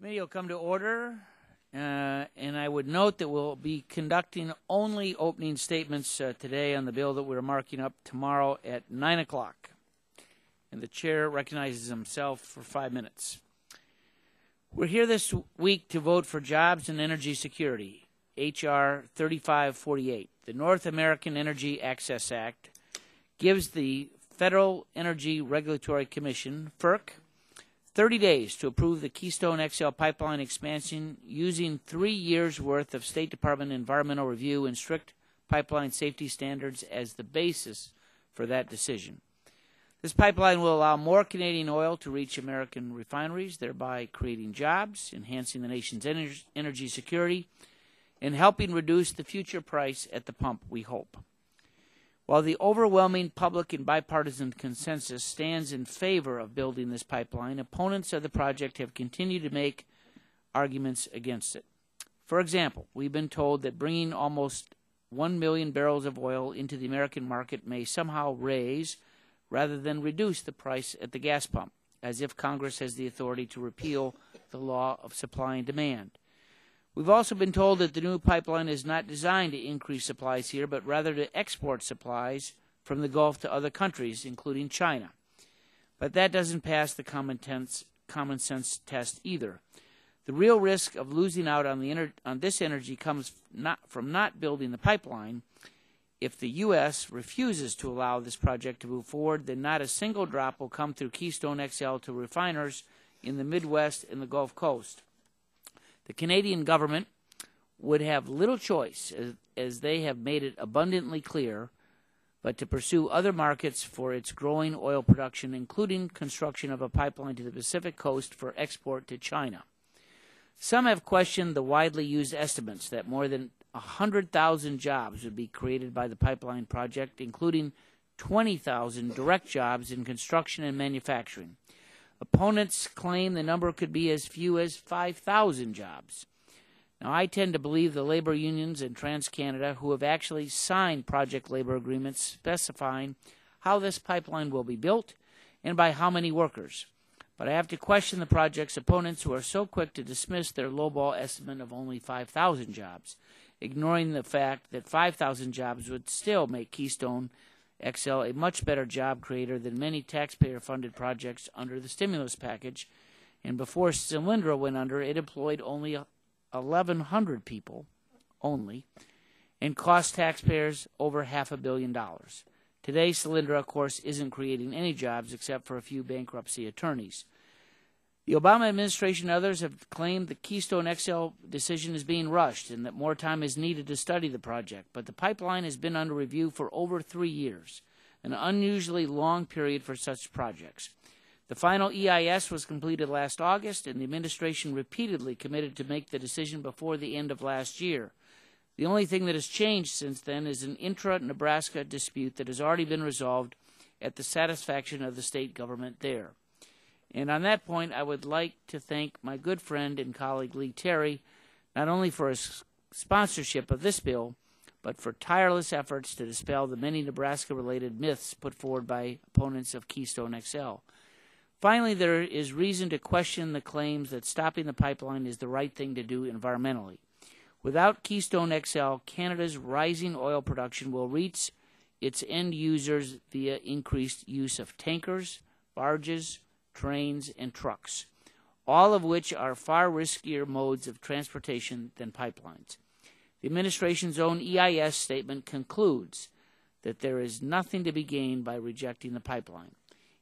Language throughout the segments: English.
Committee will come to order, and I would note that we'll be conducting only opening statements today on the bill that we're marking up tomorrow at 9 o'clock. And the chair recognizes himself for 5 minutes. We're here this week to vote for jobs and energy security, H.R. 3548. The North American Energy Access Act gives the Federal Energy Regulatory Commission, FERC, 30 days to approve the Keystone XL pipeline expansion using 3 years' worth of State Department environmental review and strict pipeline safety standards as the basis for that decision. This pipeline will allow more Canadian oil to reach American refineries, thereby creating jobs, enhancing the nation's energy security, and helping reduce the future price at the pump, we hope. While the overwhelming public and bipartisan consensus stands in favor of building this pipeline, opponents of the project have continued to make arguments against it. For example, we've been told that bringing almost 1 million barrels of oil into the American market may somehow raise rather than reduce the price at the gas pump, as if Congress has the authority to repeal the law of supply and demand. We've also been told that the new pipeline is not designed to increase supplies here, but rather to export supplies from the Gulf to other countries, including China. But that doesn't pass the common sense test either. The real risk of losing out on this energy comes from not building the pipeline. If the U.S. refuses to allow this project to move forward, then not a single drop will come through Keystone XL to refiners in the Midwest and the Gulf Coast. The Canadian government would have little choice, as they have made it abundantly clear, but to pursue other markets for its growing oil production, including construction of a pipeline to the Pacific coast for export to China. Some have questioned the widely used estimates that more than 100,000 jobs would be created by the pipeline project, including 20,000 direct jobs in construction and manufacturing. Opponents claim the number could be as few as 5,000 jobs. Now, I tend to believe the labor unions in TransCanada, who have actually signed project labor agreements specifying how this pipeline will be built and by how many workers. But I have to question the project's opponents, who are so quick to dismiss their lowball estimate of only 5,000 jobs, ignoring the fact that 5,000 jobs would still make Keystone XL a much better job creator than many taxpayer-funded projects under the stimulus package. And before Cylindra went under, it employed only 1,100 people only and cost taxpayers over $500 million. Today, Cylindra, of course, isn't creating any jobs except for a few bankruptcy attorneys. The Obama administration and others have claimed the Keystone XL decision is being rushed and that more time is needed to study the project. But the pipeline has been under review for over 3 years, an unusually long period for such projects. The final EIS was completed last August, and the administration repeatedly committed to make the decision before the end of last year. The only thing that has changed since then is an intra-Nebraska dispute that has already been resolved at the satisfaction of the state government there. And on that point, I would like to thank my good friend and colleague Lee Terry, not only for his sponsorship of this bill, but for tireless efforts to dispel the many Nebraska-related myths put forward by opponents of Keystone XL. Finally, there is reason to question the claims that stopping the pipeline is the right thing to do environmentally. Without Keystone XL, Canada's rising oil production will reach its end users via increased use of tankers, barges, trains, and trucks, all of which are far riskier modes of transportation than pipelines. The administration's own EIS statement concludes that there is nothing to be gained by rejecting the pipeline.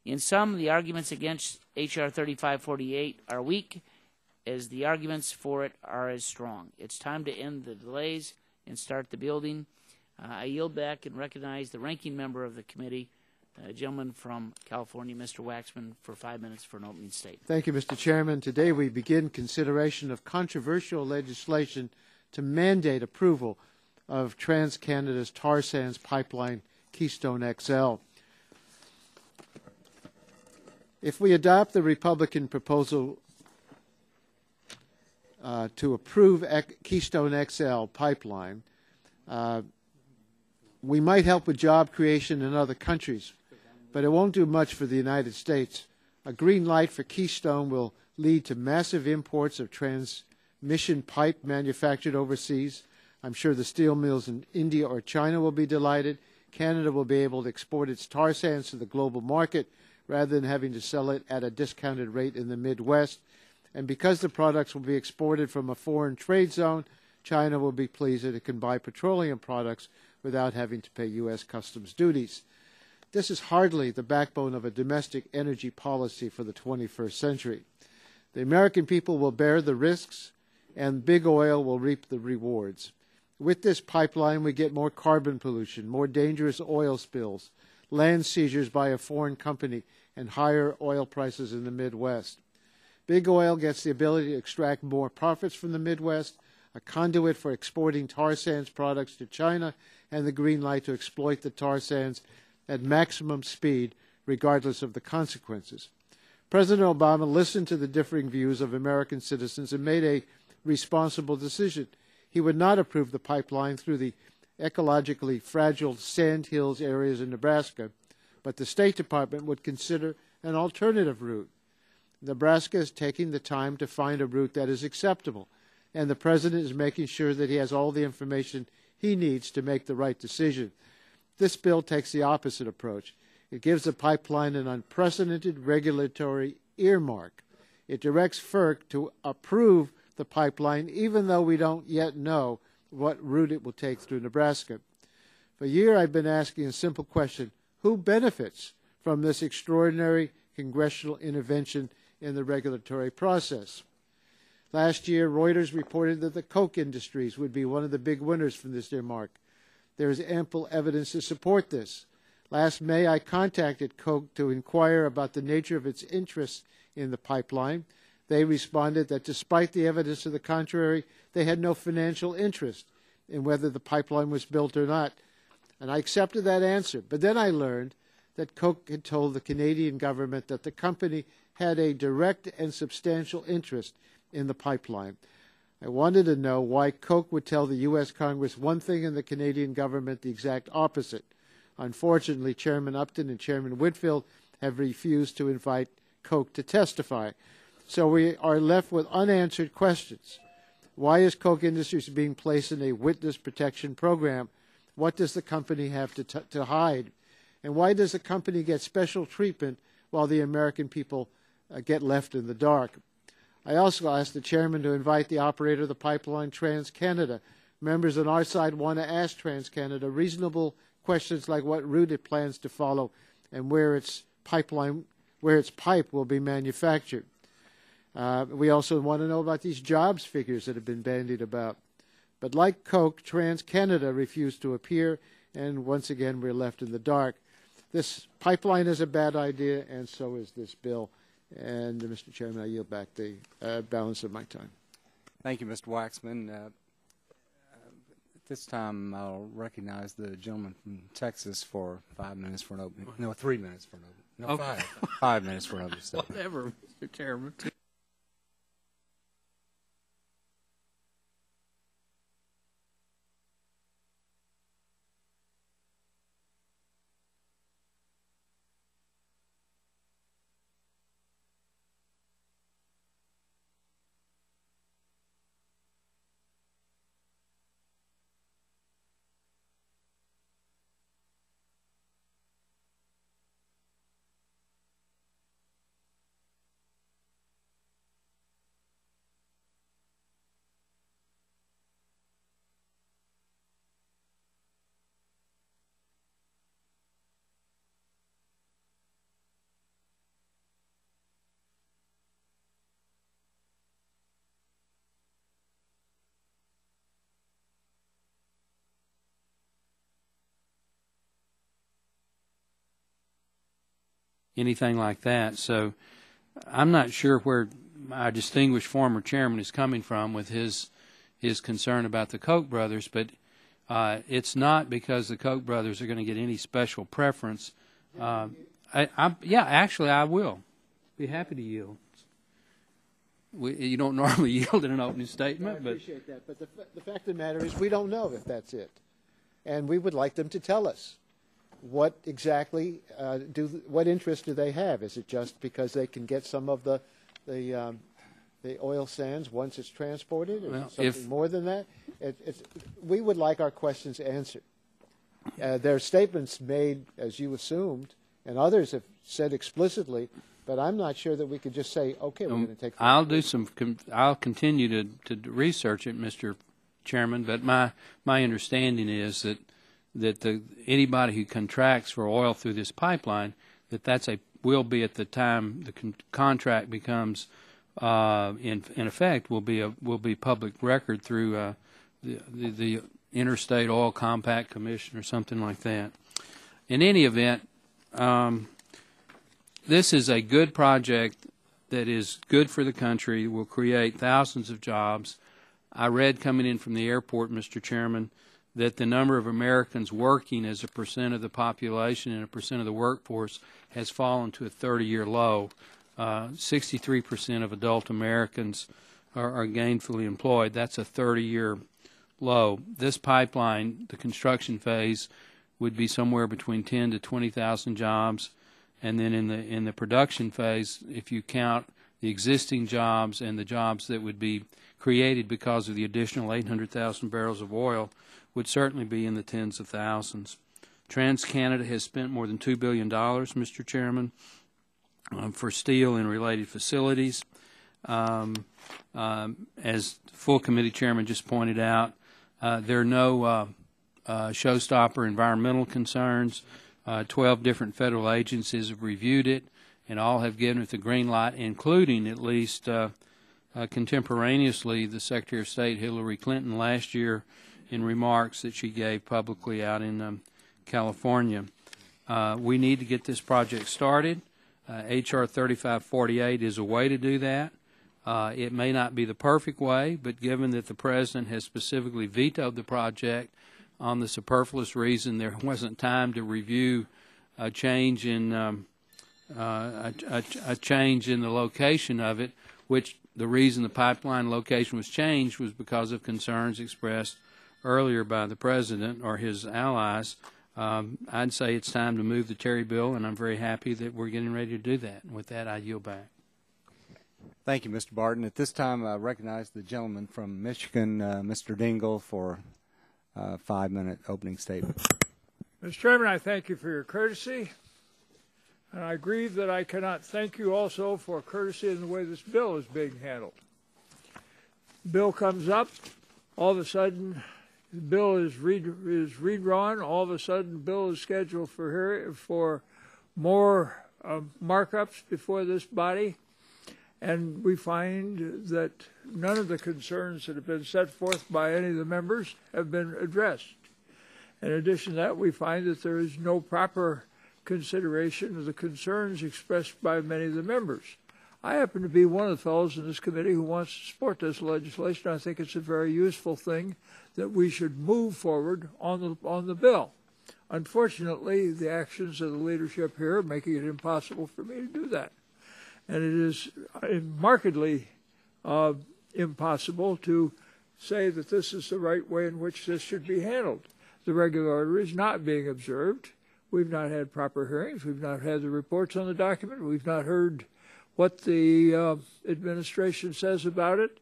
In sum, the arguments against H.R. 3548 are weak, as the arguments for it are as strong. It's time to end the delays and start the building. I yield back and recognize the ranking member of the committee, a gentleman from California, Mr. Waxman, for 5 minutes for an opening statement. Thank you, Mr. Chairman. Today we begin consideration of controversial legislation to mandate approval of TransCanada's tar sands pipeline, Keystone XL. If we adopt the Republican proposal to approve Keystone XL pipeline, we might help with job creation in other countries, but it won't do much for the United States. A green light for Keystone will lead to massive imports of transmission pipe manufactured overseas. I'm sure the steel mills in India or China will be delighted. Canada will be able to export its tar sands to the global market rather than having to sell it at a discounted rate in the Midwest. And because the products will be exported from a foreign trade zone, China will be pleased that it can buy petroleum products without having to pay U.S. customs duties. This is hardly the backbone of a domestic energy policy for the 21st century. The American people will bear the risks, and big oil will reap the rewards. With this pipeline, we get more carbon pollution, more dangerous oil spills, land seizures by a foreign company, and higher oil prices in the Midwest. Big oil gets the ability to extract more profits from the Midwest, a conduit for exporting tar sands products to China, and the green light to exploit the tar sands at maximum speed, regardless of the consequences. President Obama listened to the differing views of American citizens and made a responsible decision. He would not approve the pipeline through the ecologically fragile sand hills areas in Nebraska, but the State Department would consider an alternative route. Nebraska is taking the time to find a route that is acceptable, and the President is making sure that he has all the information he needs to make the right decision. This bill takes the opposite approach. It gives the pipeline an unprecedented regulatory earmark. It directs FERC to approve the pipeline, even though we don't yet know what route it will take through Nebraska. For a year, I've been asking a simple question: who benefits from this extraordinary congressional intervention in the regulatory process? Last year, Reuters reported that the Coke industries would be one of the big winners from this earmark. There is ample evidence to support this. Last May, I contacted Coke to inquire about the nature of its interest in the pipeline. They responded that despite the evidence to the contrary, they had no financial interest in whether the pipeline was built or not. And I accepted that answer. But then I learned that Coke had told the Canadian government that the company had a direct and substantial interest in the pipeline. I wanted to know why Coke would tell the U.S. Congress one thing and the Canadian government the exact opposite. Unfortunately, Chairman Upton and Chairman Whitfield have refused to invite Coke to testify. So we are left with unanswered questions. Why is Coke Industries being placed in a witness protection program? What does the company have to hide? And why does the company get special treatment while the American people get left in the dark? I also asked the chairman to invite the operator of the pipeline, TransCanada. Members on our side want to ask TransCanada reasonable questions like what route it plans to follow and where its pipe will be manufactured. We also want to know about these jobs figures that have been bandied about. But like Coke, TransCanada refused to appear, and once again we're left in the dark. This pipeline is a bad idea, and so is this bill. And, Mr. Chairman, I yield back the balance of my time. Thank you, Mr. Waxman. At this time, I'll recognize the gentleman from Texas for 5 minutes for an opening. No, 3 minutes for an opening. No, Okay. 5 minutes for an opening statement. Whatever, Mr. Chairman. Anything like that. So I'm not sure where my distinguished former chairman is coming from with his concern about the Koch brothers, but it's not because the Koch brothers are going to get any special preference. Yeah, actually, I will be happy to yield. You don't normally yield in an opening statement. I appreciate that, but the fact of the matter is we don't know if that's it. And we would like them to tell us. What exactly what interest do they have? Is it just because they can get some of the the oil sands once it's transported? Is Well, it something if- more than that? We would like our questions answered. There are statements made, as you assumed, and others have said explicitly, but I'm not sure that we could just say, okay, we're going to take. I'll continue to research it, Mr. Chairman. But my understanding is that anybody who contracts for oil through this pipeline, will be at the time the contract becomes in effect will be public record through the Interstate Oil Compact Commission or something like that. In any event, this is a good project that is good for the country, will create thousands of jobs. I read coming in from the airport, Mr. Chairman, that the number of Americans working as a percent of the population and a percent of the workforce has fallen to a 30-year low. 63% of adult Americans are gainfully employed. That's a 30-year low. This pipeline, the construction phase, would be somewhere between 10 to 20,000 jobs, and then in the production phase, if you count the existing jobs and the jobs that would be created because of the additional 800,000 barrels of oil, would certainly be in the tens of thousands. TransCanada has spent more than $2 billion, Mr. Chairman, for steel and related facilities. As the full committee chairman just pointed out, there are no showstopper environmental concerns. 12 different federal agencies have reviewed it, and all have given it the green light, including at least contemporaneously the Secretary of State Hillary Clinton last year in remarks that she gave publicly out in California. We need to get this project started. H.R. 3548 is a way to do that. It may not be the perfect way, but given that the President has specifically vetoed the project on the superfluous reason there wasn't time to review a change in a change in the location of it, which the reason the pipeline location was changed was because of concerns expressed earlier by the President or his allies. I'd say it's time to move the Terry bill, and I'm very happy that we're getting ready to do that. And with that, I yield back. Thank you, Mr. Barton. At this time, I recognize the gentleman from Michigan, Mr. Dingell, for a 5-minute opening statement. Mr. Chairman, I thank you for your courtesy, and I grieve that I cannot thank you also for courtesy in the way this bill is being handled. The bill comes up, all of a sudden the bill is redrawn, all of a sudden the bill is scheduled for more markups before this body, and we find that none of the concerns that have been set forth by any of the members have been addressed. In addition to that, we find that there is no proper consideration of the concerns expressed by many of the members. I happen to be one of the fellows in this committee who wants to support this legislation. I think it's a very useful thing that we should move forward on the bill. Unfortunately, the actions of the leadership here are making it impossible for me to do that. And it is markedly impossible to say that this is the right way in which this should be handled. The regular order is not being observed. We've not had proper hearings. We've not had the reports on the document. We've not heard what the administration says about it.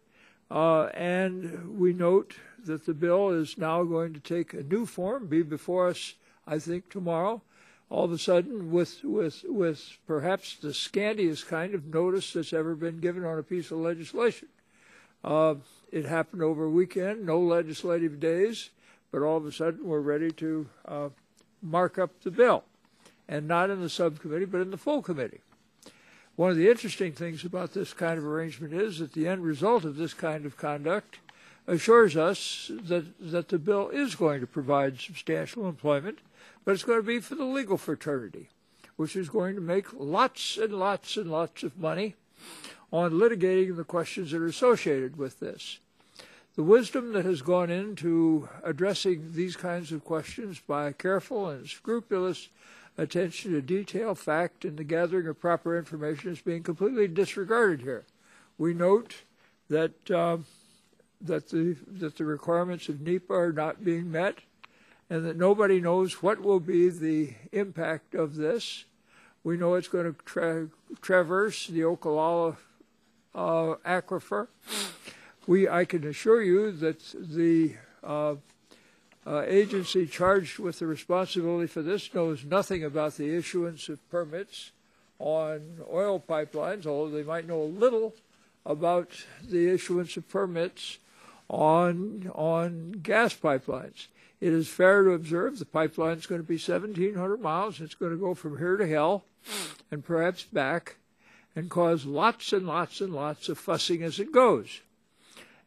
And we note that the bill is now going to take a new form, be before us, I think, tomorrow. All of a sudden, with perhaps the scantiest kind of notice that's ever been given on a piece of legislation. It happened over a weekend, no legislative days, but all of a sudden we're ready to mark up the bill, and not in the subcommittee, but in the full committee. One of the interesting things about this kind of arrangement is that the end result of this kind of conduct assures us that the bill is going to provide substantial employment, but it's going to be for the legal fraternity, which is going to make lots and lots and lots of money on litigating the questions that are associated with this. The wisdom that has gone into addressing these kinds of questions by careful and scrupulous attention to detail, fact, and the gathering of proper information is being completely disregarded here. We note that that the requirements of NEPA are not being met, and that nobody knows what will be the impact of this. We know it's going to traverse the Ocala aquifer. I can assure you that the agency charged with the responsibility for this knows nothing about the issuance of permits on oil pipelines, although they might know a little about the issuance of permits on gas pipelines. It is fair to observe the pipeline is going to be 1,700 miles. It's going to go from here to hell and perhaps back and cause lots and lots and lots of fussing as it goes.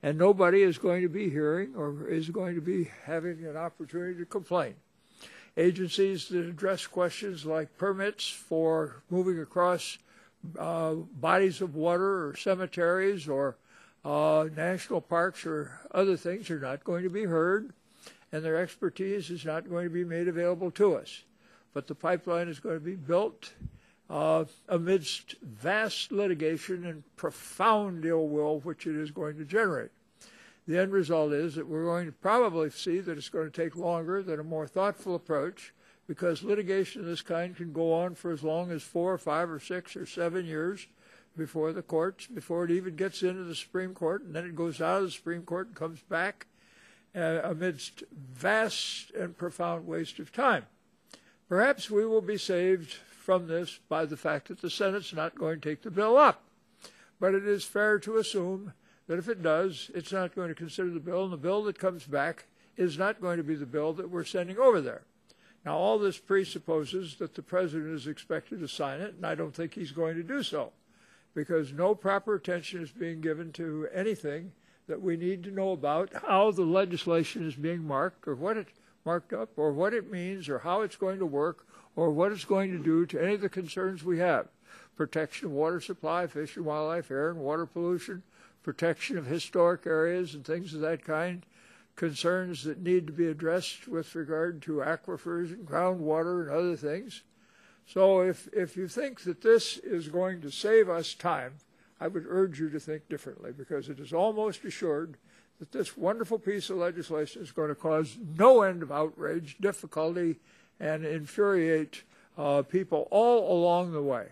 And nobody is going to be hearing or is going to be having an opportunity to complain. Agencies that address questions like permits for moving across bodies of water or cemeteries or national parks or other things are not going to be heard, and their expertise is not going to be made available to us. But the pipeline is going to be built amidst vast litigation and profound ill will which it is going to generate. The end result is that we're going to probably see that it's going to take longer than a more thoughtful approach, because litigation of this kind can go on for as long as 4 or 5 or 6 or 7 years before the courts, before it even gets into the Supreme Court, and then it goes out of the Supreme Court and comes back amidst vast and profound waste of time. Perhaps we will be saved from this by the fact that the Senate's not going to take the bill up. But it is fair to assume that if it does, it's not going to consider the bill, and the bill that comes back is not going to be the bill that we're sending over there. Now, all this presupposes that the President is expected to sign it, and I don't think he's going to do so, because no proper attention is being given to anything that we need to know about how the legislation is being marked, or what it's marked up, or what it means, or how it's going to work, or what it's going to do to any of the concerns we have. Protection of water supply, fish and wildlife, air and water pollution, protection of historic areas and things of that kind, concerns that need to be addressed with regard to aquifers and groundwater and other things. So if you think that this is going to save us time, I would urge you to think differently, because it is almost assured that this wonderful piece of legislation is going to cause no end of outrage, difficulty, and infuriate people all along the way.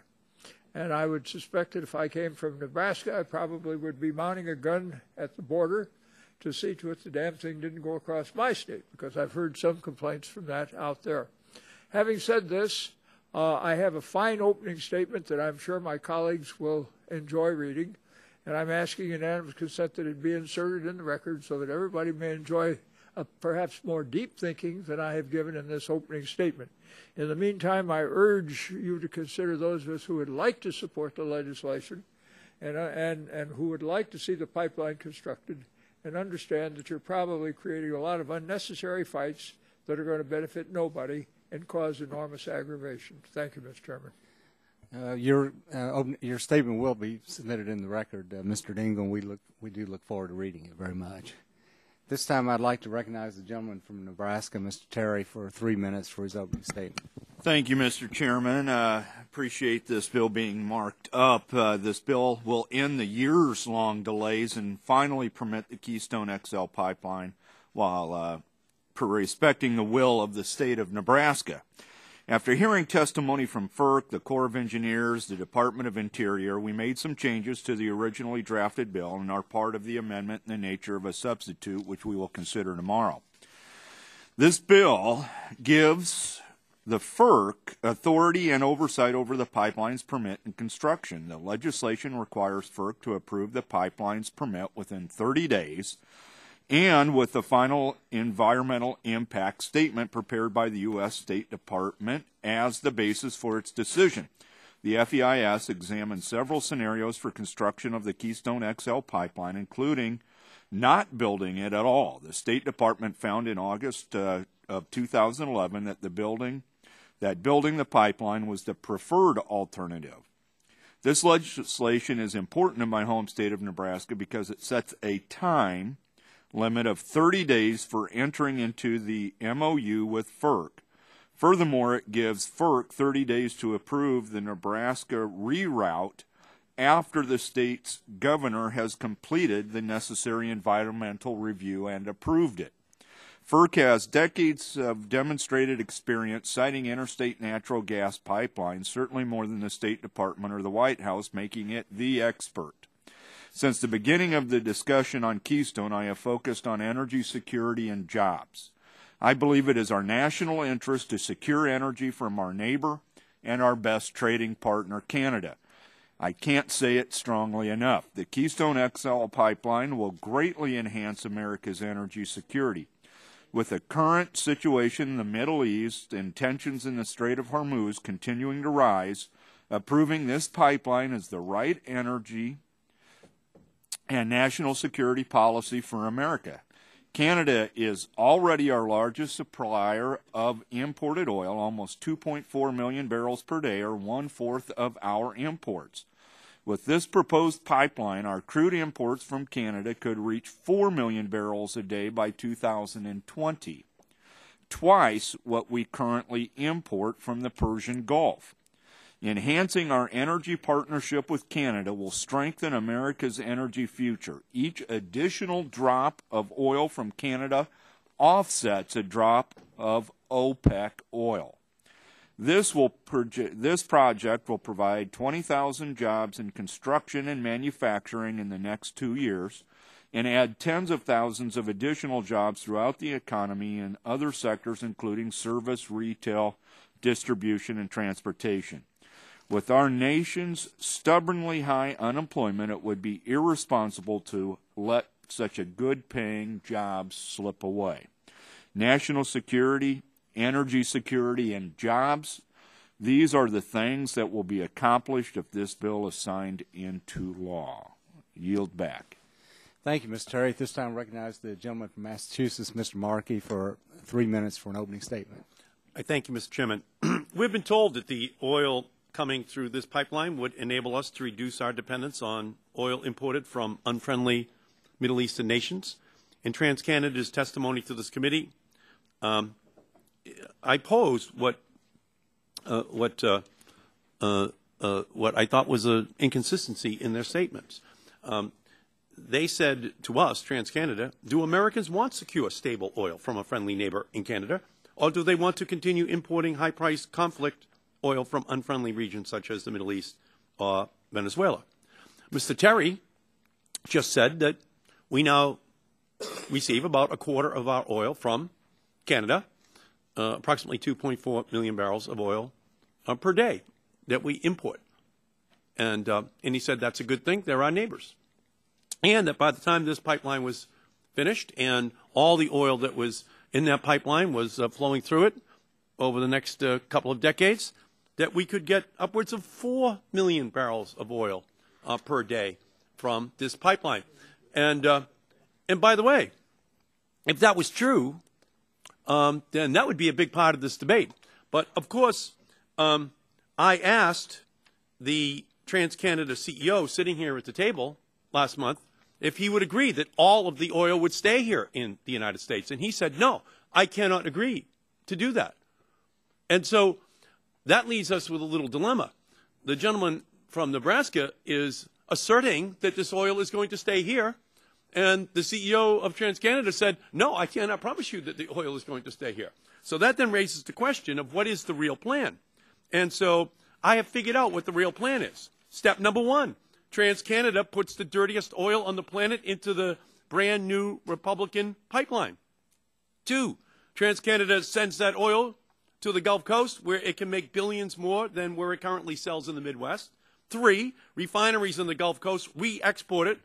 And I would suspect that if I came from Nebraska, I probably would be mounting a gun at the border to see to it the damn thing didn't go across my state, because I've heard some complaints from that out there. Having said this, I have a fine opening statement that I'm sure my colleagues will enjoy reading, and I'm asking unanimous consent that it be inserted in the record so that everybody may enjoy a perhaps more deep thinking than I have given in this opening statement. In the meantime, I urge you to consider those of us who would like to support the legislation and who would like to see the pipeline constructed, and understand that you're probably creating a lot of unnecessary fights that are going to benefit nobody and cause enormous aggravation. Thank you, Mr. Chairman. Your statement will be submitted in the record, Mr. Dingle. We do look forward to reading it very much. This time I'd like to recognize the gentleman from Nebraska, Mr. Terry, for 3 minutes for his opening statement. Thank you, Mr. Chairman. Appreciate this bill being marked up. This bill will end the years-long delays and finally permit the Keystone XL pipeline while respecting the will of the state of Nebraska. After hearing testimony from FERC, the Corps of Engineers, the Department of Interior, we made some changes to the originally drafted bill and are part of the amendment in the nature of a substitute, which we will consider tomorrow. This bill gives the FERC authority and oversight over the pipeline's permit and construction. The legislation requires FERC to approve the pipeline's permit within 30 days and with the final environmental impact statement prepared by the U.S. State Department as the basis for its decision. The FEIS examined several scenarios for construction of the Keystone XL pipeline, including not building it at all. The State Department found in August of 2011 that building the pipeline was the preferred alternative. This legislation is important in my home state of Nebraska because it sets a time limit of 30 days for entering into the MOU with FERC. Furthermore, it gives FERC 30 days to approve the Nebraska reroute after the state's governor has completed the necessary environmental review and approved it. FERC has decades of demonstrated experience citing interstate natural gas pipelines, certainly more than the State Department or the White House, making it the expert. Since the beginning of the discussion on Keystone, I have focused on energy security and jobs. I believe it is our national interest to secure energy from our neighbor and our best trading partner, Canada. I can't say it strongly enough. The Keystone XL pipeline will greatly enhance America's energy security. With the current situation in the Middle East and tensions in the Strait of Hormuz continuing to rise, approving this pipeline is the right energy and national security policy for America. Canada is already our largest supplier of imported oil, almost 2.4 million barrels per day, or 1/4 of our imports. With this proposed pipeline, our crude imports from Canada could reach 4 million barrels a day by 2020, twice what we currently import from the Persian Gulf. Enhancing our energy partnership with Canada will strengthen America's energy future. Each additional drop of oil from Canada offsets a drop of OPEC oil. This project will provide 20,000 jobs in construction and manufacturing in the next 2 years and add tens of thousands of additional jobs throughout the economy in other sectors, including service, retail, distribution, and transportation. With our nation's stubbornly high unemployment, it would be irresponsible to let such a good-paying job slip away. National security, energy security, and jobs, these are the things that will be accomplished if this bill is signed into law. Yield back. Thank you, Mr. Terry. At this time, I recognize the gentleman from Massachusetts, Mr. Markey, for 3 minutes for an opening statement. I thank you, Mr. Chairman. We've been told that the oil coming through this pipeline would enable us to reduce our dependence on oil imported from unfriendly Middle Eastern nations. In TransCanada's testimony to this committee, I posed what I thought was an inconsistency in their statements. They said to us, TransCanada, do Americans want secure, stable oil from a friendly neighbor in Canada, or do they want to continue importing high-priced conflict oil from unfriendly regions such as the Middle East or Venezuela? Mr. Terry just said that we now receive about 1/4 of our oil from Canada, approximately 2.4 million barrels of oil per day that we import. And he said that's a good thing. They're our neighbors. And that by the time this pipeline was finished and all the oil that was in that pipeline was flowing through it over the next couple of decades, that we could get upwards of 4 million barrels of oil per day from this pipeline. And by the way, if that was true, then that would be a big part of this debate. But, of course, I asked the TransCanada CEO sitting here at the table last month if he would agree that all of the oil would stay here in the United States. And he said, no, I cannot agree to do that. And so that leaves us with a little dilemma. The gentleman from Nebraska is asserting that this oil is going to stay here. And the CEO of TransCanada said, no, I cannot promise you that the oil is going to stay here. So that then raises the question of what is the real plan? And so I have figured out what the real plan is. Step number 1, TransCanada puts the dirtiest oil on the planet into the brand new Republican pipeline. 2, TransCanada sends that oil to the Gulf Coast where it can make billions more than where it currently sells in the Midwest. 3, refineries in the Gulf Coast re-export it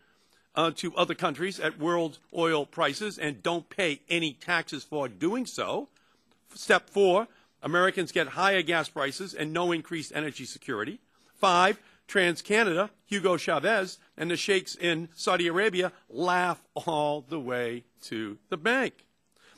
to other countries at world oil prices and don't pay any taxes for doing so. Step 4, Americans get higher gas prices and no increased energy security. 5, TransCanada, Hugo Chavez, and the sheikhs in Saudi Arabia laugh all the way to the bank.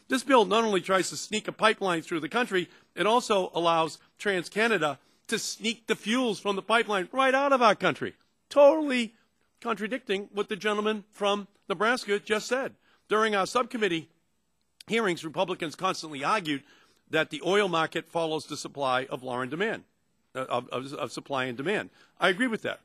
This bill not only tries to sneak a pipeline through the country, it also allows TransCanada to sneak the fuels from the pipeline right out of our country, totally contradicting what the gentleman from Nebraska just said. During our subcommittee hearings, Republicans constantly argued that the oil market follows the supply of law and demand, of supply and demand. I agree with that.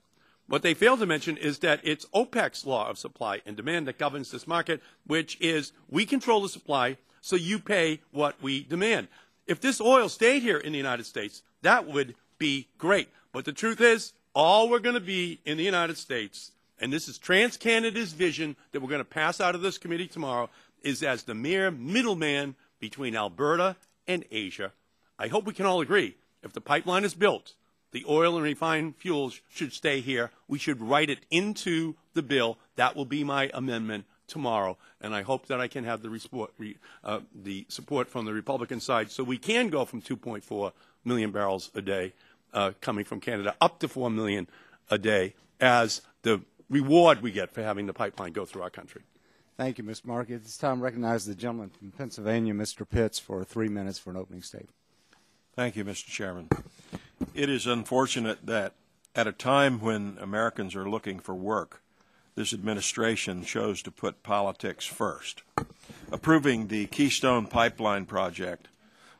What they fail to mention is that it's OPEC's law of supply and demand that governs this market, which is we control the supply, so you pay what we demand. If this oil stayed here in the United States, that would be great. But the truth is, all we're going to be in the United States and this is TransCanada's vision that we're going to pass out of this committee tomorrow, is as the mere middleman between Alberta and Asia. I hope we can all agree, if the pipeline is built, the oil and refined fuels should stay here. We should write it into the bill. That will be my amendment tomorrow, and I hope that I can have the support from the Republican side so we can go from 2.4 million barrels a day coming from Canada up to 4 million a day as the reward we get for having the pipeline go through our country. Thank you, Mr. Markey. At this time, I recognize the gentleman from Pennsylvania, Mr. Pitts, for 3 minutes for an opening statement. Thank you, Mr. Chairman. It is unfortunate that at a time when Americans are looking for work, this administration chose to put politics first. Approving the Keystone Pipeline project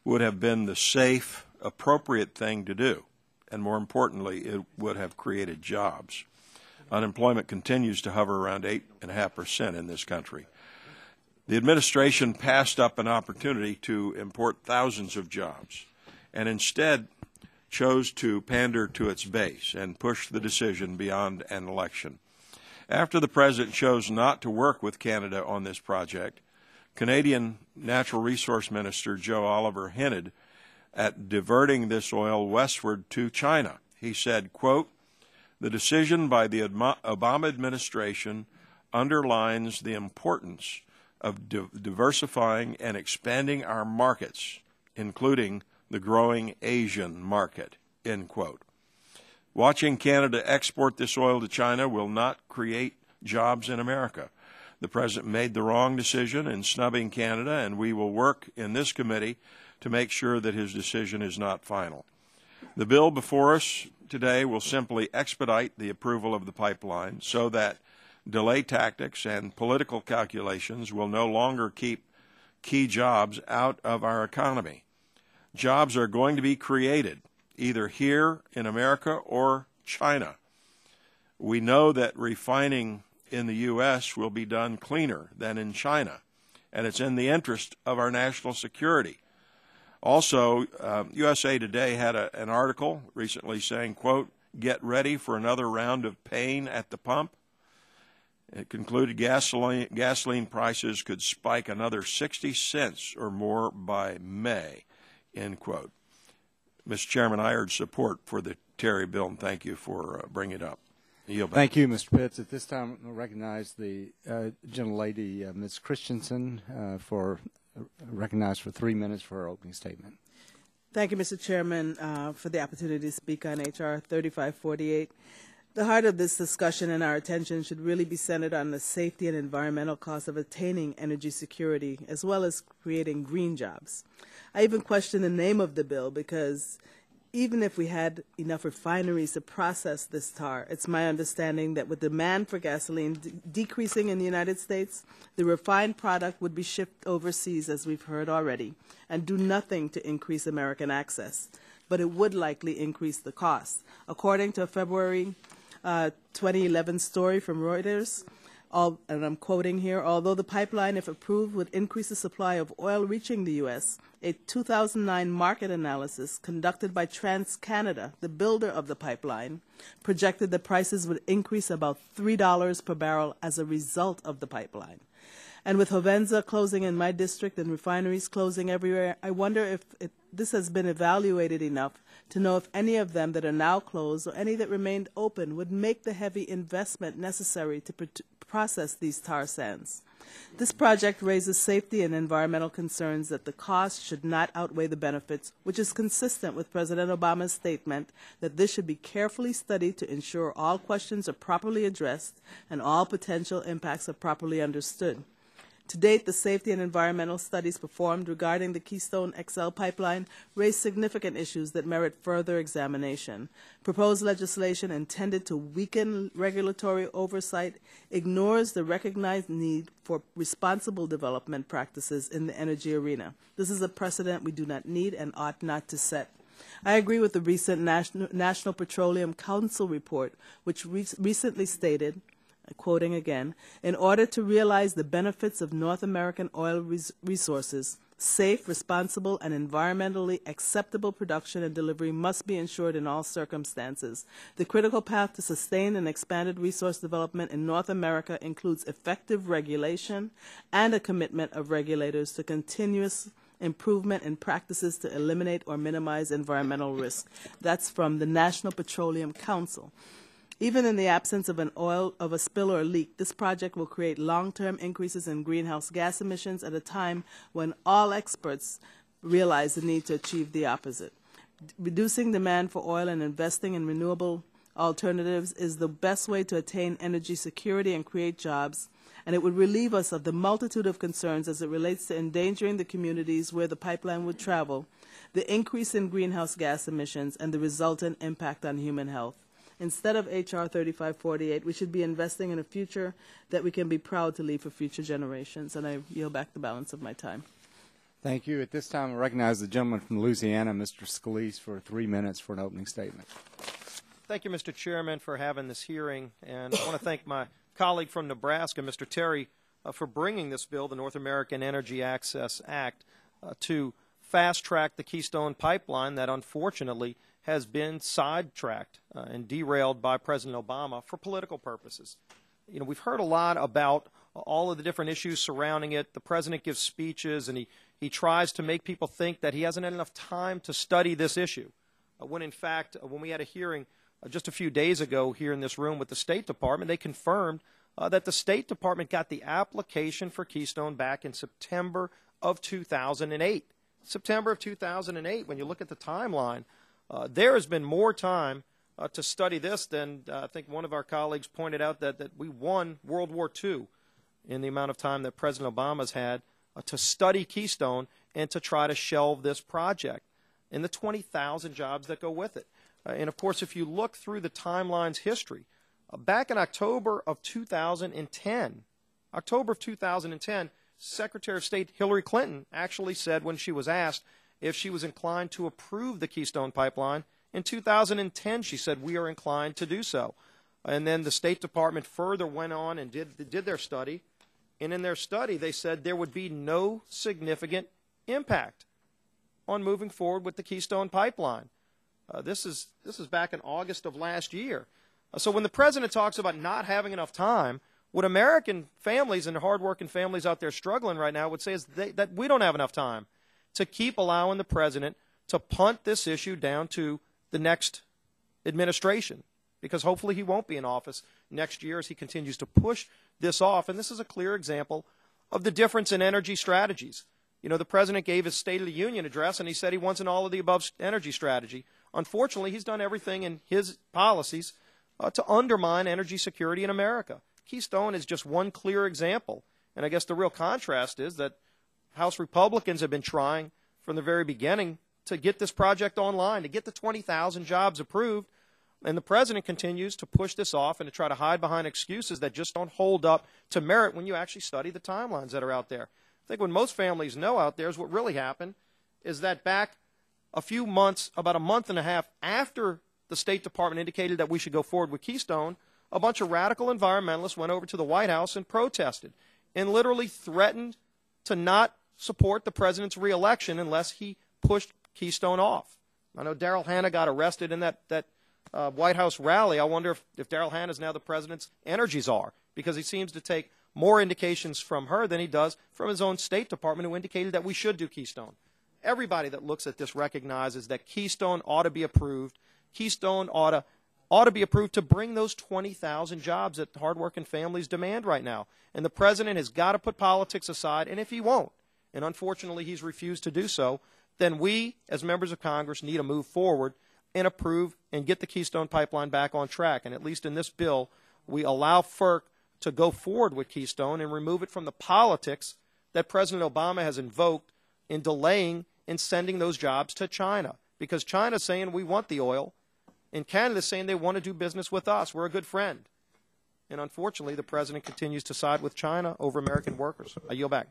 would have been the safe, appropriate thing to do, and more importantly, it would have created jobs. Unemployment continues to hover around 8.5% in this country. The administration passed up an opportunity to import thousands of jobs and instead chose to pander to its base and push the decision beyond an election. After the President chose not to work with Canada on this project, Canadian Natural Resource Minister Joe Oliver hinted at diverting this oil westward to China. He said, quote, "The decision by the Obama administration underlines the importance of diversifying and expanding our markets, including the growing Asian market," end quote. Watching Canada export this oil to China will not create jobs in America. The President made the wrong decision in snubbing Canada, and we will work in this committee to make sure that his decision is not final. The bill before us today will simply expedite the approval of the pipeline so that delay tactics and political calculations will no longer keep key jobs out of our economy. Jobs are going to be created either here in America or China. We know that refining in the U.S. will be done cleaner than in China, and it's in the interest of our national security. Also, USA Today had an article recently saying, quote, "Get ready for another round of pain at the pump." It concluded gasoline prices could spike another 60 cents or more by May, end quote. Mr. Chairman, I urge support for the Terry bill, and thank you for bringing it up. Thank you, Mr. Pitts. At this time, I'll recognize the gentlelady, Ms. Christensen, recognized for 3 minutes for her opening statement. Thank you, Mr. Chairman, for the opportunity to speak on H.R. 3548. The heart of this discussion and our attention should really be centered on the safety and environmental costs of attaining energy security, as well as creating green jobs. I even question the name of the bill because even if we had enough refineries to process this tar, it's my understanding that with demand for gasoline decreasing in the United States, the refined product would be shipped overseas, as we've heard already, and do nothing to increase American access. But it would likely increase the cost. According to a February 2011 story from Reuters, and I'm quoting here, although the pipeline, if approved, would increase the supply of oil reaching the U.S., a 2009 market analysis conducted by TransCanada, the builder of the pipeline, projected that prices would increase about $3 per barrel as a result of the pipeline. And with Hovenza closing in my district and refineries closing everywhere, I wonder if this has been evaluated enough to know if any of them that are now closed or any that remained open would make the heavy investment necessary to process these tar sands. This project raises safety and environmental concerns that the cost should not outweigh the benefits, which is consistent with President Obama's statement that this should be carefully studied to ensure all questions are properly addressed and all potential impacts are properly understood. To date, the safety and environmental studies performed regarding the Keystone XL pipeline raise significant issues that merit further examination. Proposed legislation intended to weaken regulatory oversight ignores the recognized need for responsible development practices in the energy arena. This is a precedent we do not need and ought not to set. I agree with the recent National Petroleum Council report, which recently stated, quoting again, "In order to realize the benefits of North American oil resources, Safe, responsible, and environmentally acceptable production and delivery must be ensured in all circumstances. The critical path to sustained and expanded resource development in North America includes effective regulation and a commitment of regulators to continuous improvement in practices to eliminate or minimize environmental risk. That's from the National Petroleum Council. Even in the absence of a spill or leak, this project will create long-term increases in greenhouse gas emissions at a time when all experts realize the need to achieve the opposite. Reducing demand for oil and investing in renewable alternatives is the best way to attain energy security and create jobs, and it would relieve us of the multitude of concerns as it relates to endangering the communities where the pipeline would travel, the increase in greenhouse gas emissions, and the resultant impact on human health. Instead of H.R. 3548, we should be investing in a future that we can be proud to leave for future generations. And I yield back the balance of my time. Thank you. At this time, I recognize the gentleman from Louisiana, Mr. Scalise, for 3 minutes for an opening statement. Thank you, Mr. Chairman, for having this hearing. And I want to thank my colleague from Nebraska, Mr. Terry, for bringing this bill, the North American Energy Access Act, to fast-track the Keystone pipeline that unfortunately has been sidetracked and derailed by President Obama for political purposes. You know, we've heard a lot about all of the different issues surrounding it. The president gives speeches and he tries to make people think that he hasn't had enough time to study this issue. When in fact, when we had a hearing just a few days ago here in this room with the State Department, they confirmed that the State Department got the application for Keystone back in September of 2008. September of 2008, when you look at the timeline, there has been more time to study this than I think one of our colleagues pointed out that we won World War II in the amount of time that President Obama's had to study Keystone and to try to shelve this project and the 20,000 jobs that go with it. And, of course, if you look through the timeline's history, back in October of 2010, Secretary of State Hillary Clinton actually said when she was asked if she was inclined to approve the Keystone pipeline, in 2010 she said, we are inclined to do so. And then the State Department further went on and did their study. And in their study they said there would be no significant impact on moving forward with the Keystone pipeline. This is back in August of last year. So when the president talks about not having enough time, what American families and hardworking families out there struggling right now would say is that we don't have enough time to keep allowing the president to punt this issue down to the next administration, because hopefully he won't be in office next year as he continues to push this off. And this is a clear example of the difference in energy strategies. You know, the president gave his State of the Union address and he said he wants an all-of-the-above energy strategy. Unfortunately, he's done everything in his policies to undermine energy security in America. Keystone is just one clear example. And I guess the real contrast is that House Republicans have been trying from the very beginning to get this project online, to get the 20,000 jobs approved, and the president continues to push this off and to try to hide behind excuses that just don't hold up to merit when you actually study the timelines that are out there. I think what most families know out there is what really happened is that back a few months, about a month and a half after the State Department indicated that we should go forward with Keystone, a bunch of radical environmentalists went over to the White House and protested and literally threatened to not support the president's reelection unless he pushed Keystone off. I know Daryl Hannah got arrested in that White House rally. I wonder if Daryl Hannah is now the president's energy czar, because he seems to take more indications from her than he does from his own State Department, who indicated that we should do Keystone. Everybody that looks at this recognizes that Keystone ought to be approved. Keystone ought to be approved to bring those 20,000 jobs that hardworking families demand right now. And the president has got to put politics aside, and if he won't, and unfortunately he's refused to do so, then we, as members of Congress, need to move forward and approve and get the Keystone pipeline back on track. And at least in this bill, we allow FERC to go forward with Keystone and remove it from the politics that President Obama has invoked in delaying and sending those jobs to China. Because China's saying we want the oil, and Canada's saying they want to do business with us. We're a good friend. And unfortunately, the president continues to side with China over American workers. I yield back.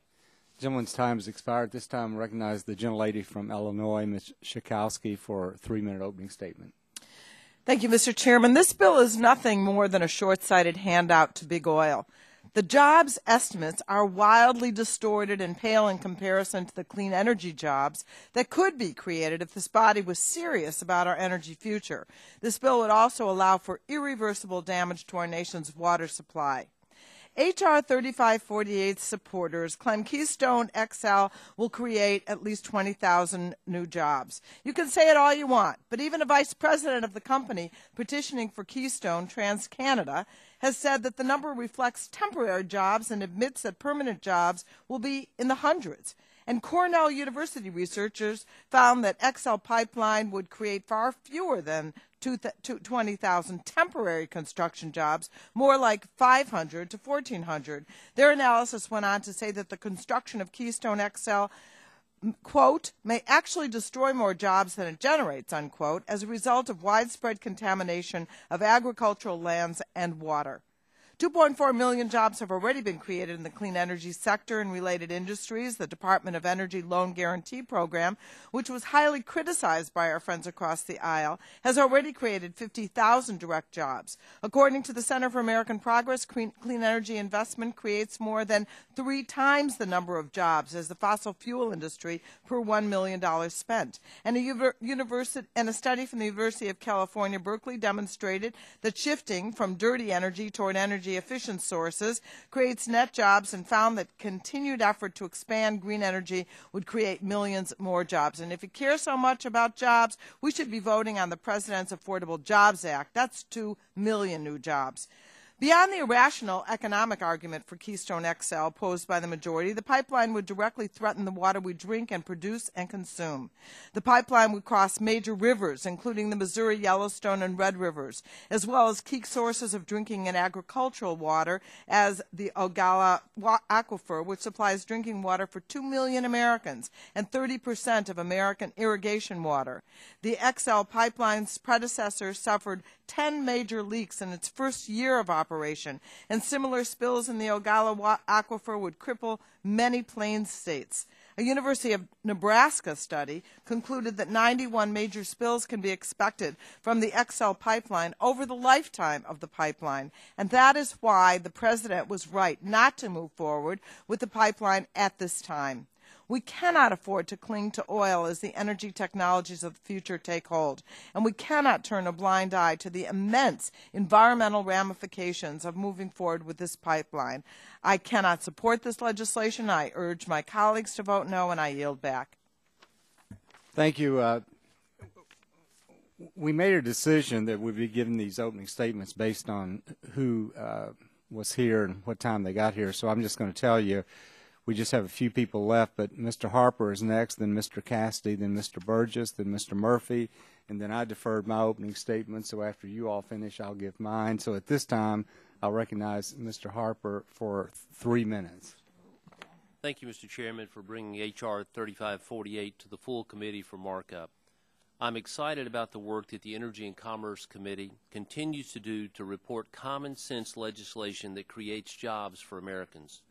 The gentleman's time has expired. This time, I recognize the gentlelady from Illinois, Ms. Schakowsky, for a 3-minute opening statement. Thank you, Mr. Chairman. This bill is nothing more than a short-sighted handout to big oil. The jobs estimates are wildly distorted and pale in comparison to the clean energy jobs that could be created if this body was serious about our energy future. This bill would also allow for irreversible damage to our nation's water supply. H.R. 3548 supporters claim Keystone XL will create at least 20,000 new jobs. You can say it all you want, but even a vice president of the company petitioning for Keystone, TransCanada, has said that the number reflects temporary jobs and admits that permanent jobs will be in the hundreds. And Cornell University researchers found that XL Pipeline would create far fewer than 20,000 temporary construction jobs, more like 500 to 1,400. Their analysis went on to say that the construction of Keystone XL, quote, may actually destroy more jobs than it generates, unquote, as a result of widespread contamination of agricultural lands and water. 2.4 million jobs have already been created in the clean energy sector and related industries. The Department of Energy Loan Guarantee Program, which was highly criticized by our friends across the aisle, has already created 50,000 direct jobs. According to the Center for American Progress, clean energy investment creates more than 3 times the number of jobs as the fossil fuel industry per $1 million spent. And a study from the University of California, Berkeley, demonstrated that shifting from dirty energy toward energy efficient sources creates net jobs, and found that continued effort to expand green energy would create millions more jobs. And if you care so much about jobs, we should be voting on the President's Affordable Jobs Act. That's 2 million new jobs. Beyond the irrational economic argument for Keystone XL posed by the majority, the pipeline would directly threaten the water we drink and produce and consume. The pipeline would cross major rivers, including the Missouri, Yellowstone, and Red Rivers, as well as key sources of drinking and agricultural water, as the Ogallala Aquifer, which supplies drinking water for 2 million Americans and 30% of American irrigation water. The XL pipeline's predecessor suffered 10 major leaks in its first year of operation, and similar spills in the Ogallala Aquifer would cripple many Plains states. A University of Nebraska study concluded that 91 major spills can be expected from the XL pipeline over the lifetime of the pipeline, and that is why the President was right not to move forward with the pipeline at this time. We cannot afford to cling to oil as the energy technologies of the future take hold, and we cannot turn a blind eye to the immense environmental ramifications of moving forward with this pipeline. I cannot support this legislation. I urge my colleagues to vote no, and I yield back. Thank you. We made a decision that we'd be giving these opening statements based on who was here and what time they got here, so I'm just going to tell you, we just have a few people left, but Mr. Harper is next, then Mr. Cassidy, then Mr. Burgess, then Mr. Murphy, and then I deferred my opening statement, so after you all finish, I'll give mine. So at this time, I'll recognize Mr. Harper for 3 minutes. Thank you, Mr. Chairman, for bringing H.R. 3548 to the full committee for markup. I'm excited about the work that the Energy and Commerce Committee continues to do to report common sense legislation that creates jobs for Americans.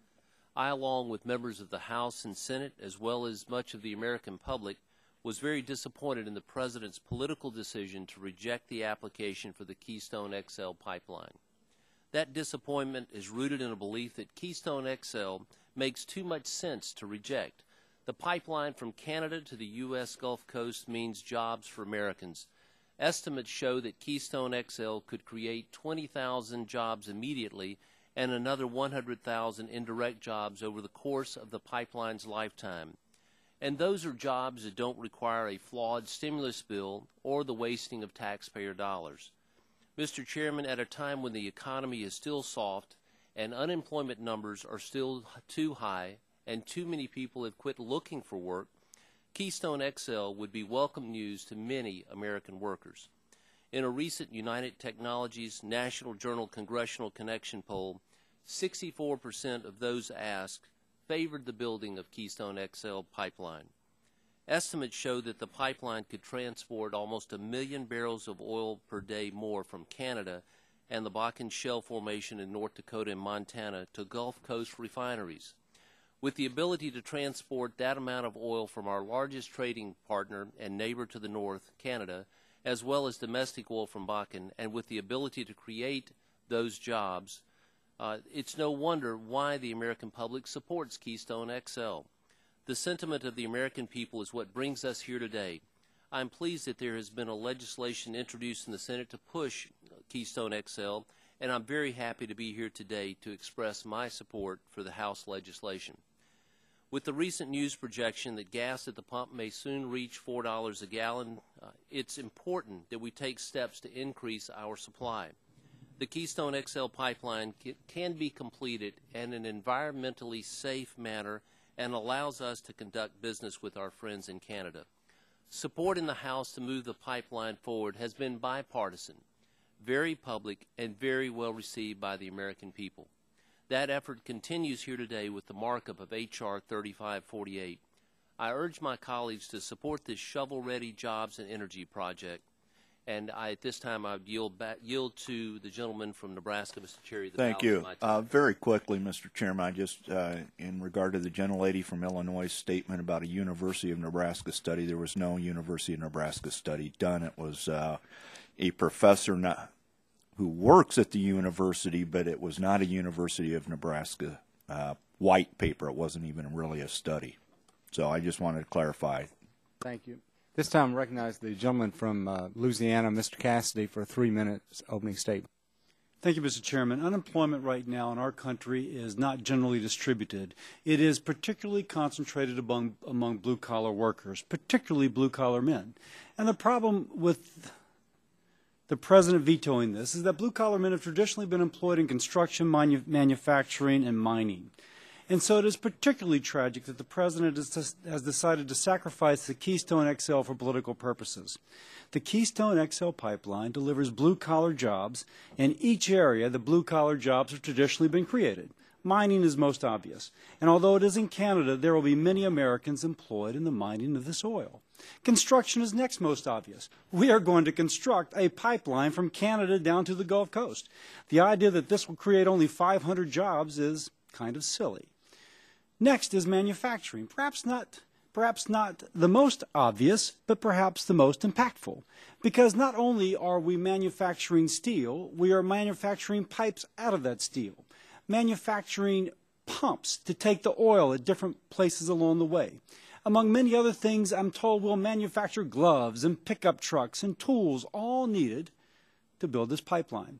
I, along with members of the House and Senate, as well as much of the American public, was very disappointed in the President's political decision to reject the application for the Keystone XL pipeline. That disappointment is rooted in a belief that Keystone XL makes too much sense to reject. The pipeline from Canada to the U.S. Gulf Coast means jobs for Americans. Estimates show that Keystone XL could create 20,000 jobs immediately and another 100,000 indirect jobs over the course of the pipeline's lifetime. And those are jobs that don't require a flawed stimulus bill or the wasting of taxpayer dollars. Mr. Chairman, at a time when the economy is still soft and unemployment numbers are still too high and too many people have quit looking for work, Keystone XL would be welcome news to many American workers. In a recent United Technologies National Journal Congressional Connection poll, 64% of those asked favored the building of Keystone XL pipeline. Estimates show that the pipeline could transport almost 1 million barrels of oil per day more from Canada and the Bakken Shale Formation in North Dakota and Montana to Gulf Coast refineries. With the ability to transport that amount of oil from our largest trading partner and neighbor to the north, Canada, as well as domestic oil from Bakken, and with the ability to create those jobs, It's no wonder why the American public supports Keystone XL. The sentiment of the American people is what brings us here today. I'm pleased that there has been a legislation introduced in the Senate to push Keystone XL, and I'm very happy to be here today to express my support for the House legislation. With the recent news projection that gas at the pump may soon reach $4 a gallon, it's important that we take steps to increase our supply. The Keystone XL pipeline can be completed in an environmentally safe manner and allows us to conduct business with our friends in Canada. Support in the House to move the pipeline forward has been bipartisan, very public, and very well received by the American people. That effort continues here today with the markup of H.R. 3548. I urge my colleagues to support this shovel-ready jobs and energy project. And at this time, I would yield to the gentleman from Nebraska, Mr. Cherry. Thank you. Very quickly, Mr. Chairman, I just, in regard to the gentlelady from Illinois' statement about a University of Nebraska study, there was no University of Nebraska study done. It was a professor who works at the university, but it was not a University of Nebraska white paper. It wasn't even really a study. So I just wanted to clarify. Thank you. This time, I recognize the gentleman from Louisiana, Mr. Cassidy, for a 3-minute opening statement. Thank you, Mr. Chairman. Unemployment right now in our country is not generally distributed. It is particularly concentrated among blue-collar workers, particularly blue-collar men. And the problem with the president vetoing this is that blue-collar men have traditionally been employed in construction, manufacturing, and mining. And so it is particularly tragic that the president has decided to sacrifice the Keystone XL for political purposes. The Keystone XL pipeline delivers blue-collar jobs, and each area the blue-collar jobs have traditionally been created. Mining is most obvious, and although it is in Canada, there will be many Americans employed in the mining of this oil. Construction is next most obvious. We are going to construct a pipeline from Canada down to the Gulf Coast. The idea that this will create only 500 jobs is kind of silly. Next is manufacturing, perhaps not the most obvious, but perhaps the most impactful. Because not only are we manufacturing steel, we are manufacturing pipes out of that steel, manufacturing pumps to take the oil at different places along the way. Among many other things, I'm told we'll manufacture gloves and pickup trucks and tools, all needed to build this pipeline.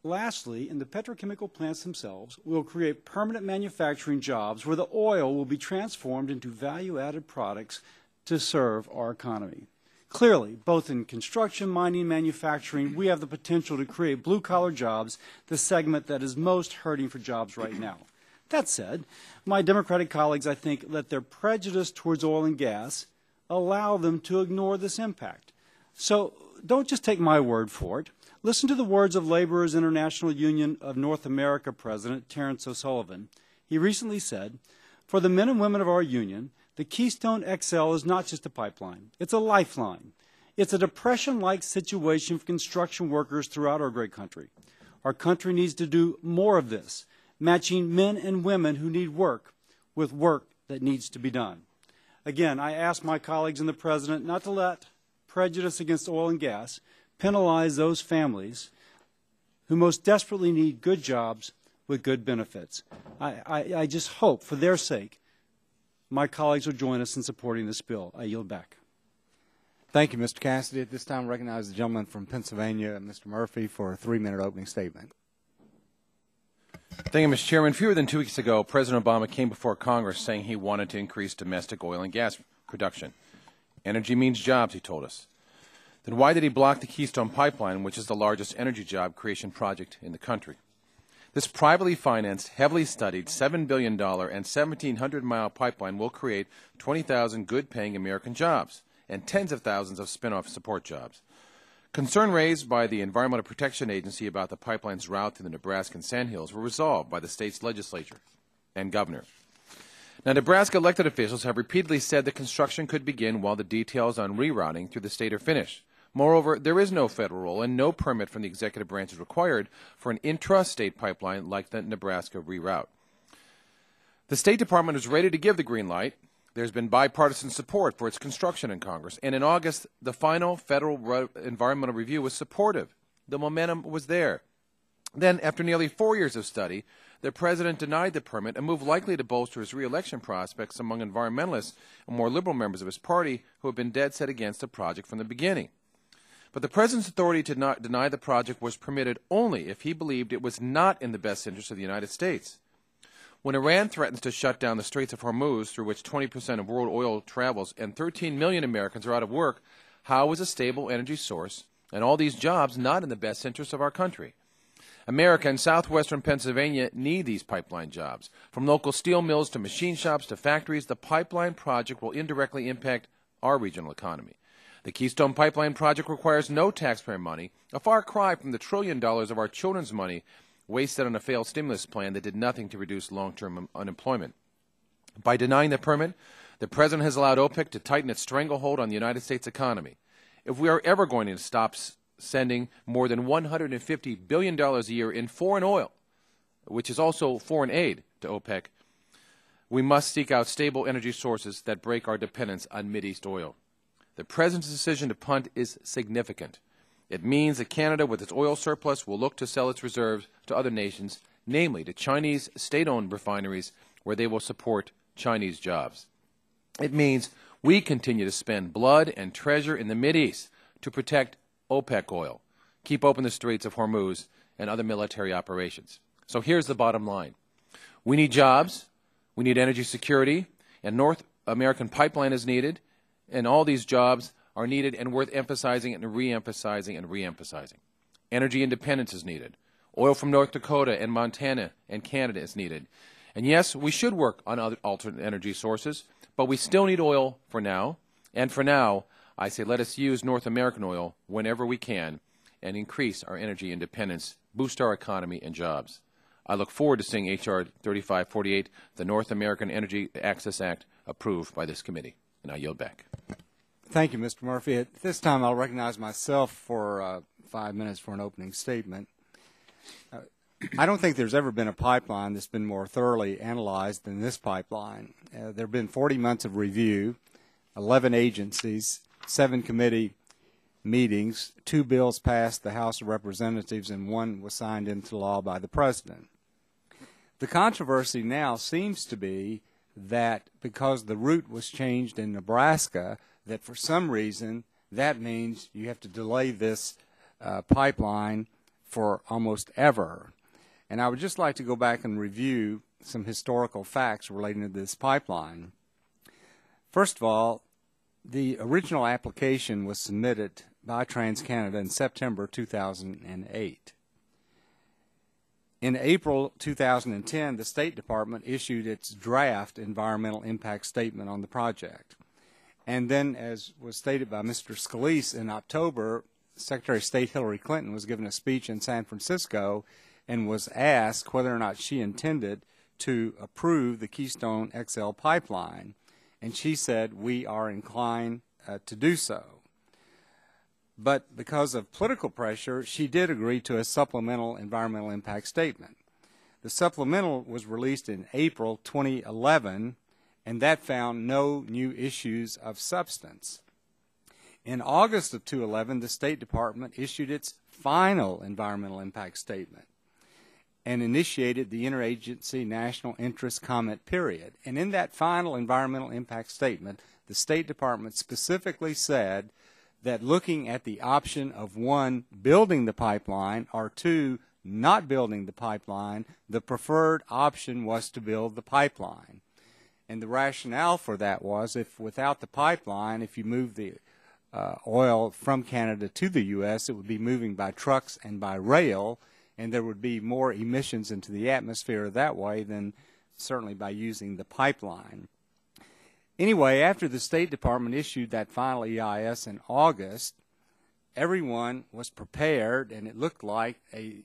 Lastly, in the petrochemical plants themselves, we'll create permanent manufacturing jobs where the oil will be transformed into value-added products to serve our economy. Clearly, both in construction, mining, and manufacturing, we have the potential to create blue-collar jobs, the segment that is most hurting for jobs right now. That said, my Democratic colleagues, I think, let their prejudice towards oil and gas allow them to ignore this impact. So don't just take my word for it. Listen to the words of Laborers International Union of North America President Terrence O'Sullivan. He recently said, "For the men and women of our union, the Keystone XL is not just a pipeline. It's a lifeline. It's a depression-like situation for construction workers throughout our great country. Our country needs to do more of this, matching men and women who need work with work that needs to be done." Again, I ask my colleagues and the President not to let prejudice against oil and gas penalize those families who most desperately need good jobs with good benefits. I just hope, for their sake, my colleagues will join us in supporting this bill. I yield back. Thank you, Mr. Cassidy. At this time, I recognize the gentleman from Pennsylvania, Mr. Murphy, for a 3-minute opening statement. Thank you, Mr. Chairman. Fewer than 2 weeks ago, President Obama came before Congress saying he wanted to increase domestic oil and gas production. Energy means jobs, he told us. Then why did he block the Keystone Pipeline, which is the largest energy job creation project in the country? This privately financed, heavily studied $7 billion and 1,700-mile pipeline will create 20,000 good-paying American jobs and tens of thousands of spin-off support jobs. Concern raised by the Environmental Protection Agency about the pipeline's route through the Nebraskan sandhills were resolved by the state's legislature and governor. Now, Nebraska elected officials have repeatedly said the construction could begin while the details on rerouting through the state are finished. Moreover, there is no federal role and no permit from the executive branch is required for an intrastate pipeline like the Nebraska reroute. The State Department is ready to give the green light. There's been bipartisan support for its construction in Congress, and in August, the final federal environmental review was supportive. The momentum was there. Then, after nearly 4 years of study, the President denied the permit, a move likely to bolster his re-election prospects among environmentalists and more liberal members of his party who have been dead set against the project from the beginning. But the President's authority to not deny the project was permitted only if he believed it was not in the best interest of the United States. When Iran threatens to shut down the Straits of Hormuz, through which 20% of world oil travels, and 13 million Americans are out of work, how is a stable energy source and all these jobs not in the best interest of our country? America and southwestern Pennsylvania need these pipeline jobs. From local steel mills to machine shops to factories, the pipeline project will indirectly impact our regional economy. The Keystone Pipeline project requires no taxpayer money, a far cry from the $1 trillion of our children's money wasted on a failed stimulus plan that did nothing to reduce long-term unemployment. By denying the permit, the President has allowed OPEC to tighten its stranglehold on the United States economy. If we are ever going to stop sending more than $150 billion a year in foreign oil, which is also foreign aid to OPEC, we must seek out stable energy sources that break our dependence on Mideast oil. The President's decision to punt is significant. It means that Canada, with its oil surplus, will look to sell its reserves to other nations, namely to Chinese state-owned refineries, where they will support Chinese jobs. It means we continue to spend blood and treasure in the Mideast to protect OPEC oil, keep open the Straits of Hormuz, and other military operations. So here's the bottom line. We need jobs, we need energy security, and North American pipeline is needed, and all these jobs are needed and worth emphasizing and re-emphasizing and re-emphasizing. Energy independence is needed. Oil from North Dakota and Montana and Canada is needed. And yes, we should work on other alternate energy sources, but we still need oil for now. And for now, I say let us use North American oil whenever we can and increase our energy independence, boost our economy and jobs. I look forward to seeing H.R. 3548, the North American Energy Access Act, approved by this committee. And I yield back. Thank you, Mr. Murphy. At this time, I'll recognize myself for 5 minutes for an opening statement. I don't think there's ever been a pipeline that's been more thoroughly analyzed than this pipeline. There have been 40 months of review, 11 agencies, 7 committee meetings, 2 bills passed the House of Representatives, and 1 was signed into law by the President. The controversy now seems to be that because the route was changed in Nebraska, that for some reason that means you have to delay this pipeline for almost ever. And I would just like to go back and review some historical facts relating to this pipeline. First of all, the original application was submitted by TransCanada in September 2008. In April 2010, the State Department issued its draft environmental impact statement on the project. And then, as was stated by Mr. Scalise, in October, Secretary of State Hillary Clinton was given a speech in San Francisco and was asked whether or not she intended to approve the Keystone XL pipeline. And she said, we are inclined to do so. But because of political pressure, she did agree to a supplemental environmental impact statement. The supplemental was released in April 2011, and that found no new issues of substance. In August of 2011, the State Department issued its final environmental impact statement and initiated the Interagency National Interest Comment Period. And in that final environmental impact statement, the State Department specifically said that looking at the option of 1, building the pipeline, or 2, not building the pipeline, the preferred option was to build the pipeline. And the rationale for that was, if without the pipeline, if you move the oil from Canada to the U.S., it would be moving by trucks and by rail, and there would be more emissions into the atmosphere that way than certainly by using the pipeline. Anyway, after the State Department issued that final EIS in August, everyone was prepared, and it looked like it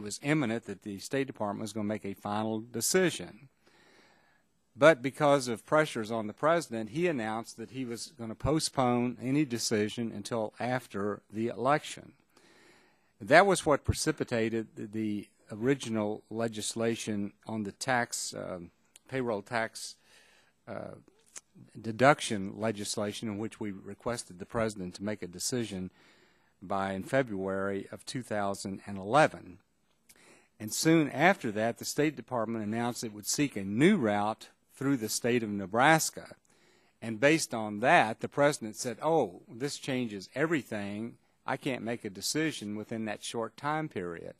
was imminent that the State Department was going to make a final decision. But because of pressures on the President, he announced that he was going to postpone any decision until after the election. That was what precipitated the original legislation on the tax, payroll tax deduction legislation, in which we requested the President to make a decision in February of 2011. And soon after that, the State Department announced it would seek a new route through the state of Nebraska. And based on that, the President said, oh, this changes everything. I can't make a decision within that short time period.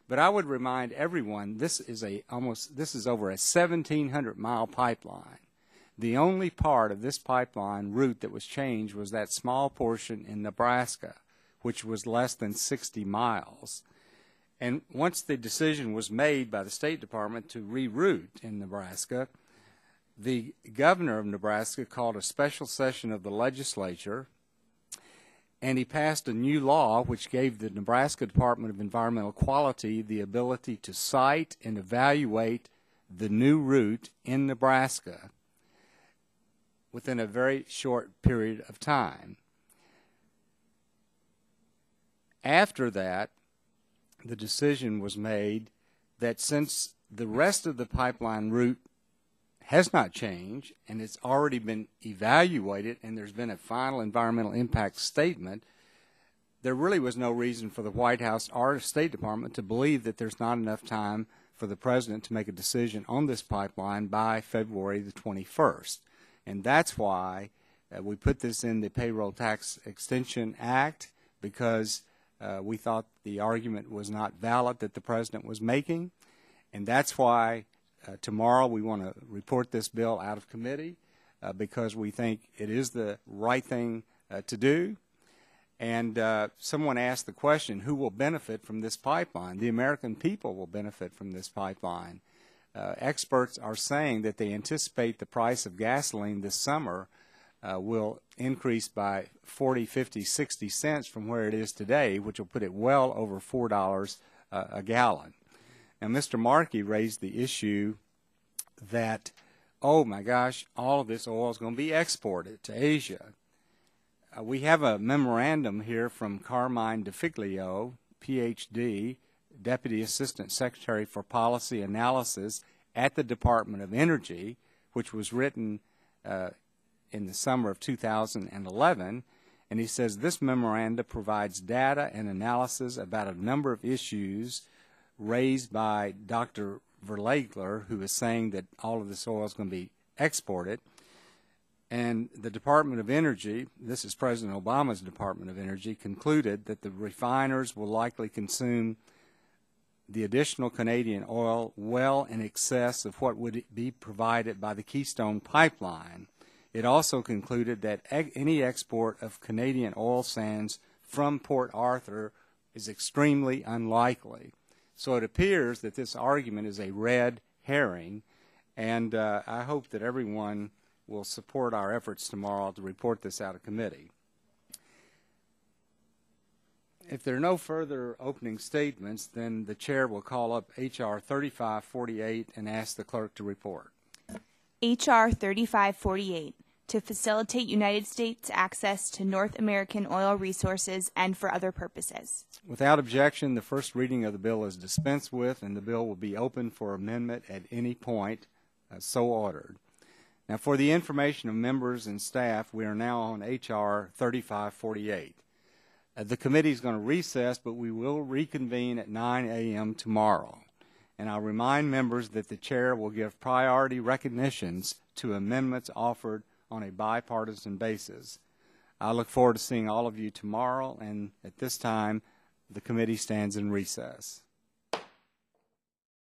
But I would remind everyone, this is over a 1,700-mile pipeline. The only part of this pipeline route that was changed was that small portion in Nebraska, which was less than 60 miles. And once the decision was made by the State Department to reroute in Nebraska, the governor of Nebraska called a special session of the legislature, and he passed a new law which gave the Nebraska Department of Environmental Quality the ability to cite and evaluate the new route in Nebraska within a very short period of time. After that, the decision was made that since the rest of the pipeline route has not changed and it's already been evaluated and there's been a final environmental impact statement, there really was no reason for the White House or the State Department to believe that there's not enough time for the President to make a decision on this pipeline by February the 21st. And that's why we put this in the Payroll Tax Extension Act, because we thought the argument was not valid that the President was making. And that's why tomorrow we want to report this bill out of committee, because we think it is the right thing to do. And someone asked the question, who will benefit from this pipeline? The American people will benefit from this pipeline. Experts are saying that they anticipate the price of gasoline this summer will increase by 40, 50, 60 cents from where it is today, which will put it well over $4 a gallon. Now, Mr. Markey raised the issue that, oh my gosh, all of this oil is going to be exported to Asia. We have a memorandum here from Carmine DeFiglio, Ph.D., Deputy Assistant Secretary for Policy Analysis at the Department of Energy, which was written in the summer of 2011, and he says this memorandum provides data and analysis about a number of issues raised by Dr. Legisl, who is saying that all of this oil is going to be exported. And the Department of Energy, this is President Obama's Department of Energy, concluded that the refiners will likely consume the additional Canadian oil well in excess of what would be provided by the Keystone pipeline. It also concluded that any export of Canadian oil sands from Port Arthur is extremely unlikely. So it appears that this argument is a red herring, and I hope that everyone will support our efforts tomorrow to report this out of committee. If there are no further opening statements, then the chair will call up H.R. 3548 and ask the clerk to report. H.R. 3548, to facilitate United States access to North American oil resources and for other purposes. Without objection, the first reading of the bill is dispensed with, and the bill will be open for amendment at any point, so ordered. Now, for the information of members and staff, we are now on H.R. 3548. The committee is going to recess, but we will reconvene at 9 a.m. tomorrow. And I'll remind members that the chair will give priority recognitions to amendments offered on a bipartisan basis. I look forward to seeing all of you tomorrow, and at this time, the committee stands in recess.